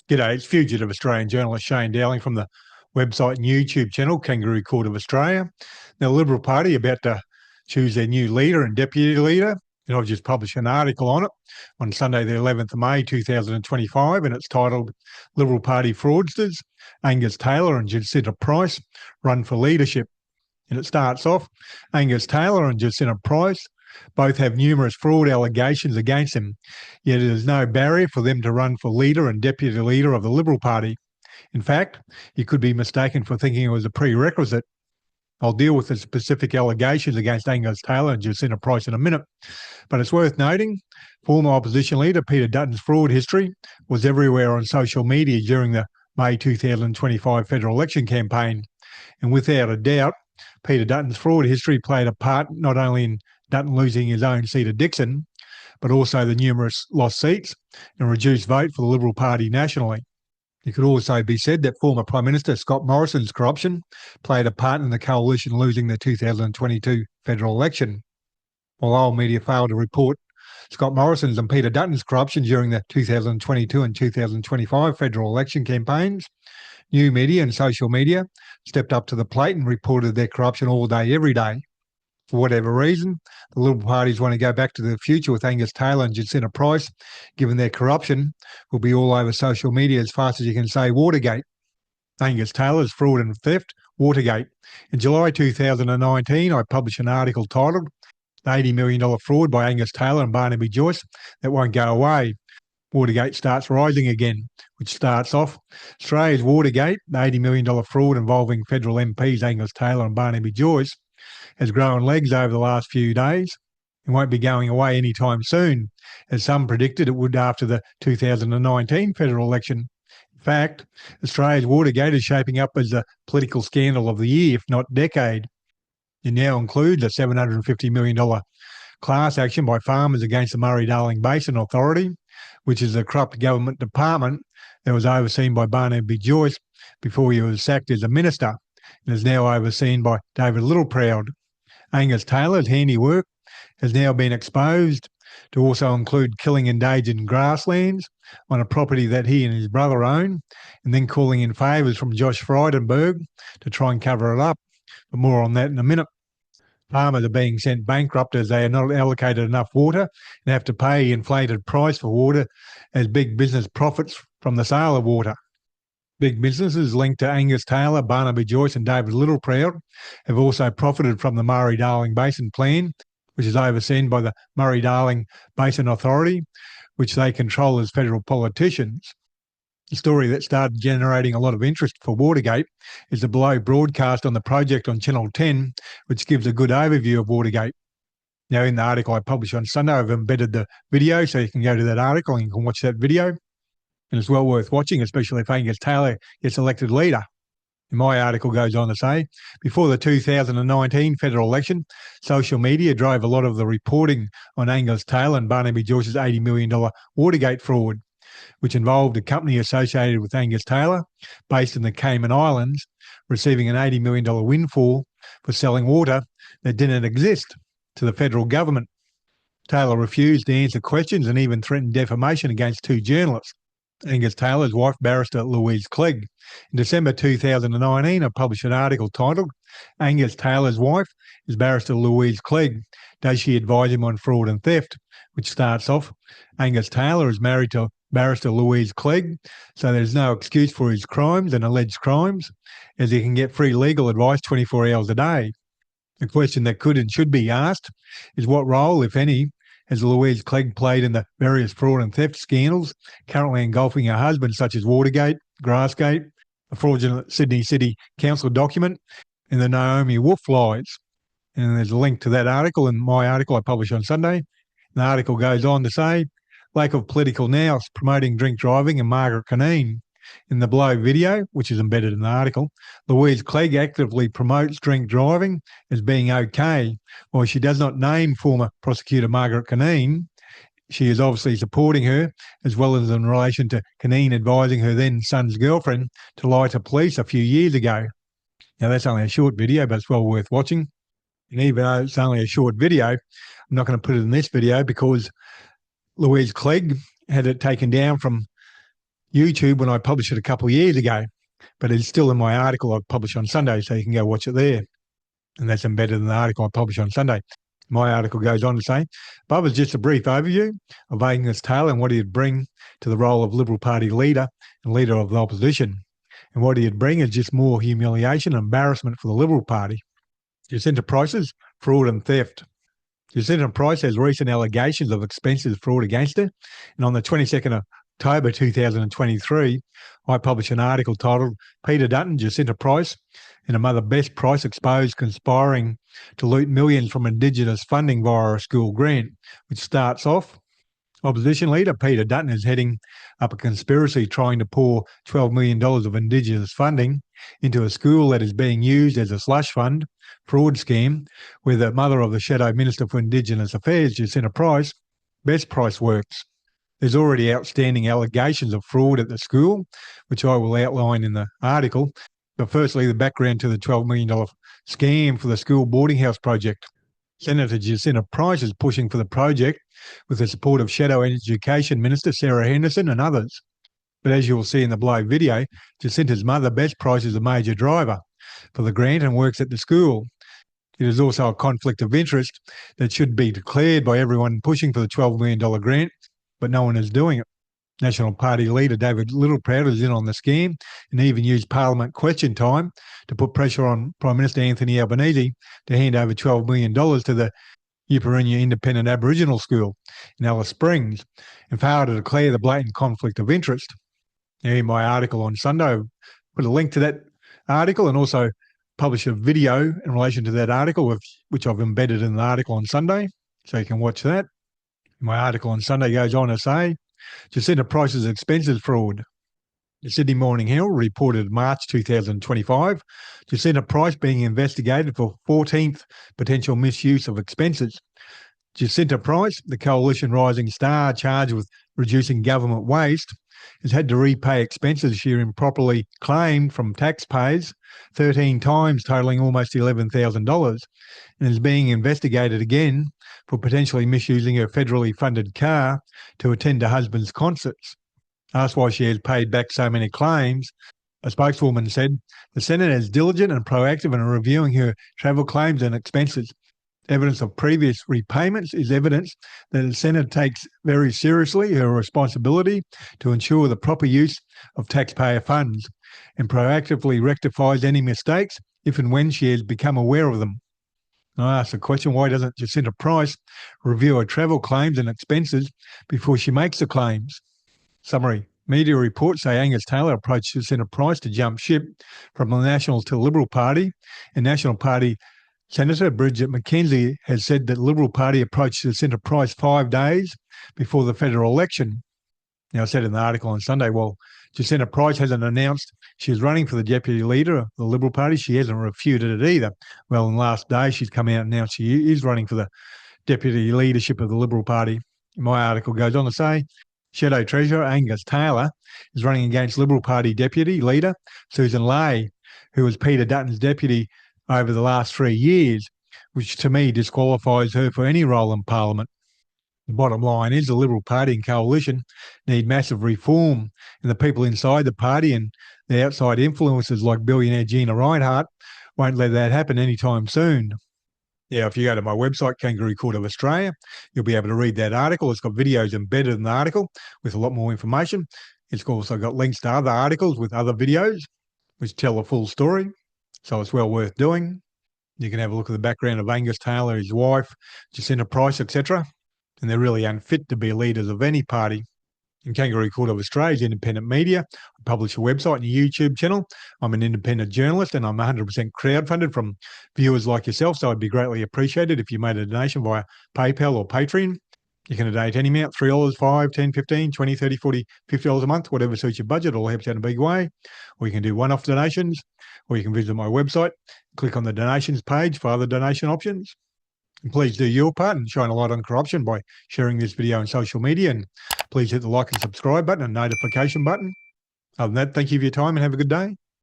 G'day, it's fugitive Australian journalist Shane Dowling from the website and YouTube channel Kangaroo Court of Australia. Now, the Liberal Party are about to choose their new leader and deputy leader, and I've just published an article on it on Sunday the 11th of May 2025, and it's titled Liberal Party Fraudsters, Angus Taylor and Jacinta Price Run for Leadership. And it starts off, Angus Taylor and Jacinta Price both have numerous fraud allegations against them, yet it is no barrier for them to run for leader and deputy leader of the Liberal Party. In fact, you could be mistaken for thinking it was a prerequisite. I'll deal with the specific allegations against Angus Taylor and Jacinta Price in a minute, but it's worth noting former opposition leader Peter Dutton's fraud history was everywhere on social media during the May 2025 federal election campaign, and without a doubt, Peter Dutton's fraud history played a part not only in Dutton losing his own seat at Dixon, but also the numerous lost seats and reduced vote for the Liberal Party nationally. It could also be said that former Prime Minister Scott Morrison's corruption played a part in the coalition losing the 2022 federal election. While old media failed to report Scott Morrison's and Peter Dutton's corruption during the 2022 and 2025 federal election campaigns, new media and social media stepped up to the plate and reported their corruption all day, every day. For whatever reason, the Liberal parties want to go back to the future with Angus Taylor and Jacinta Price, given their corruption will be all over social media as fast as you can say Watergate. Angus Taylor's fraud and theft, Watergate. In July 2019, I published an article titled $80 million fraud by Angus Taylor and Barnaby Joyce that won't go away. Watergate starts rising again, which starts off Australia's Watergate, the $80 million fraud involving federal MPs Angus Taylor and Barnaby Joyce, has grown legs over the last few days and won't be going away anytime soon, as some predicted it would after the 2019 federal election. In fact, Australia's Watergate is shaping up as the political scandal of the year, if not decade. It now includes a $750 million class action by farmers against the Murray-Darling Basin Authority, which is a corrupt government department that was overseen by Barnaby Joyce before he was sacked as a minister and is now overseen by David Littleproud. Angus Taylor's handiwork has now been exposed to also include killing endangered grasslands on a property that he and his brother own, and then calling in favours from Josh Frydenberg to try and cover it up. But more on that in a minute. Farmers are being sent bankrupt as they are not allocated enough water and have to pay inflated price for water as big business profits from the sale of water. Big businesses linked to Angus Taylor, Barnaby Joyce and David Littleproud have also profited from the Murray-Darling Basin Plan, which is overseen by the Murray-Darling Basin Authority, which they control as federal politicians. The story that started generating a lot of interest for Watergate is the below broadcast on the project on Channel 10, which gives a good overview of Watergate. Now, in the article I published on Sunday, I've embedded the video, so you can go to that article and you can watch that video. And it's well worth watching, especially if Angus Taylor gets elected leader. And my article goes on to say, before the 2019 federal election, social media drove a lot of the reporting on Angus Taylor and Barnaby Joyce's $80 million Watergate fraud, which involved a company associated with Angus Taylor, based in the Cayman Islands, receiving an $80 million windfall for selling water that didn't exist to the federal government. Taylor refused to answer questions and even threatened defamation against two journalists. Angus Taylor's wife, barrister Louise Kle. In December 2019, I published an article titled, Angus Taylor's wife is barrister Louise Kle. Does she advise him on fraud and theft? Which starts off, Angus Taylor is married to barrister Louise Kle, so there's no excuse for his crimes and alleged crimes, as he can get free legal advice 24 hours a day. The question that could and should be asked is what role, if any, has Louise Kle played in the various fraud and theft scandals currently engulfing her husband, such as Watergate, Grassgate, a fraudulent Sydney City Council document, and the Naomi Wolf lies. And there's a link to that article in my article I published on Sunday. The article goes on to say, lack of political nous promoting drink driving and Margaret Cunneen. In the below video, which is embedded in the article, Louise Kle actively promotes drink driving as being okay. While she does not name former prosecutor Margaret Cunneen, she is obviously supporting her, as well as in relation to Cunneen advising her then son's girlfriend to lie to police a few years ago. Now, that's only a short video, but it's well worth watching. And even though it's only a short video, I'm not going to put it in this video because Louise Kle had it taken down from YouTube when I published it a couple of years ago, but it's still in my article I published on Sunday, so you can go watch it there. And that's embedded in the article I published on Sunday. My article goes on to say, above is just a brief overview of Angus Taylor and what he'd bring to the role of Liberal Party leader and leader of the opposition. And what he'd bring is just more humiliation and embarrassment for the Liberal Party. Jacinta Price's fraud and theft. Jacinta Price has recent allegations of expensive fraud against her. And on the 22nd of October 2023, I published an article titled Peter Dutton, Jacinta Price, and her mother Bess Price exposed conspiring to loot millions from Indigenous funding via a school grant, which starts off, opposition leader Peter Dutton is heading up a conspiracy trying to pour $12 million of Indigenous funding into a school that is being used as a slush fund fraud scheme where the mother of the Shadow Minister for Indigenous Affairs, Jacinta Price, Bess Price, works. There's already outstanding allegations of fraud at the school, which I will outline in the article. But firstly, the background to the $12 million scam for the school boarding house project. Senator Jacinta Price is pushing for the project with the support of Shadow Education Minister Sarah Henderson and others. But as you will see in the below video, Jacinta's mother, Bess Price, is a major driver for the grant and works at the school. It is also a conflict of interest that should be declared by everyone pushing for the $12 million grant, but no one is doing it. National Party leader David Littleproud is in on the scheme and even used Parliament question time to put pressure on Prime Minister Anthony Albanese to hand over $12 million to the Yuparunya Independent Aboriginal School in Alice Springs and failed to declare the blatant conflict of interest. Now, in my article on Sunday, I put a link to that article and also published a video in relation to that article, which I've embedded in the article on Sunday, so you can watch that. My article on Sunday goes on to say, Jacinta Price's expenses fraud. The Sydney Morning Herald reported March 2025, Jacinta Price being investigated for 14th potential misuse of expenses. Jacinta Price, the coalition rising star charged with reducing government waste, has had to repay expenses she improperly claimed from taxpayers 13 times, totalling almost $11,000, and is being investigated again for potentially misusing her federally funded car to attend her husband's concerts. Asked why she has paid back so many claims, a spokeswoman said, the Senate is diligent and proactive in reviewing her travel claims and expenses. Evidence of previous repayments is evidence that the Senate takes very seriously her responsibility to ensure the proper use of taxpayer funds and proactively rectifies any mistakes if and when she has become aware of them. I asked the question, why doesn't Jacinta Price review her travel claims and expenses before she makes the claims? Summary. Media reports say Angus Taylor approached Jacinta Price to jump ship from the National to the Liberal Party, and National Party Senator Bridget McKenzie has said that the Liberal Party approached Jacinta Price 5 days before the federal election. Now, I said in the article on Sunday, well, Jacinta Price hasn't announced she's running for the deputy leader of the Liberal Party. She hasn't refuted it either. Well, in the last day, she's come out and announced she is running for the deputy leadership of the Liberal Party. My article goes on to say, Shadow Treasurer Angus Taylor is running against Liberal Party deputy leader Susan Ley, who was Peter Dutton's deputy over the last 3 years, which to me disqualifies her for any role in Parliament. The bottom line is the Liberal Party and coalition need massive reform, and the people inside the party and the outside influences like billionaire Gina Rinehart won't let that happen anytime soon. Yeah, if you go to my website, Kangaroo Court of Australia, you'll be able to read that article. It's got videos embedded in the article with a lot more information. It's also got links to other articles with other videos which tell the full story. So it's well worth doing. You can have a look at the background of Angus Taylor, his wife, Jacinta Price, etc. And they're really unfit to be leaders of any party. In Kangaroo Court of Australia's independent media, I publish a website and a YouTube channel. I'm an independent journalist and I'm 100% crowdfunded from viewers like yourself, so I'd be greatly appreciated if you made a donation via PayPal or Patreon. You can donate any amount, $3, $5, $10, $15, $20, $30, $40, $50 a month, whatever suits your budget. All helps out in a big way. Or you can do one-off donations, or you can visit my website, click on the donations page for other donation options. And please do your part and shine a light on corruption by sharing this video on social media. And please hit the like and subscribe button and notification button. Other than that, thank you for your time and have a good day.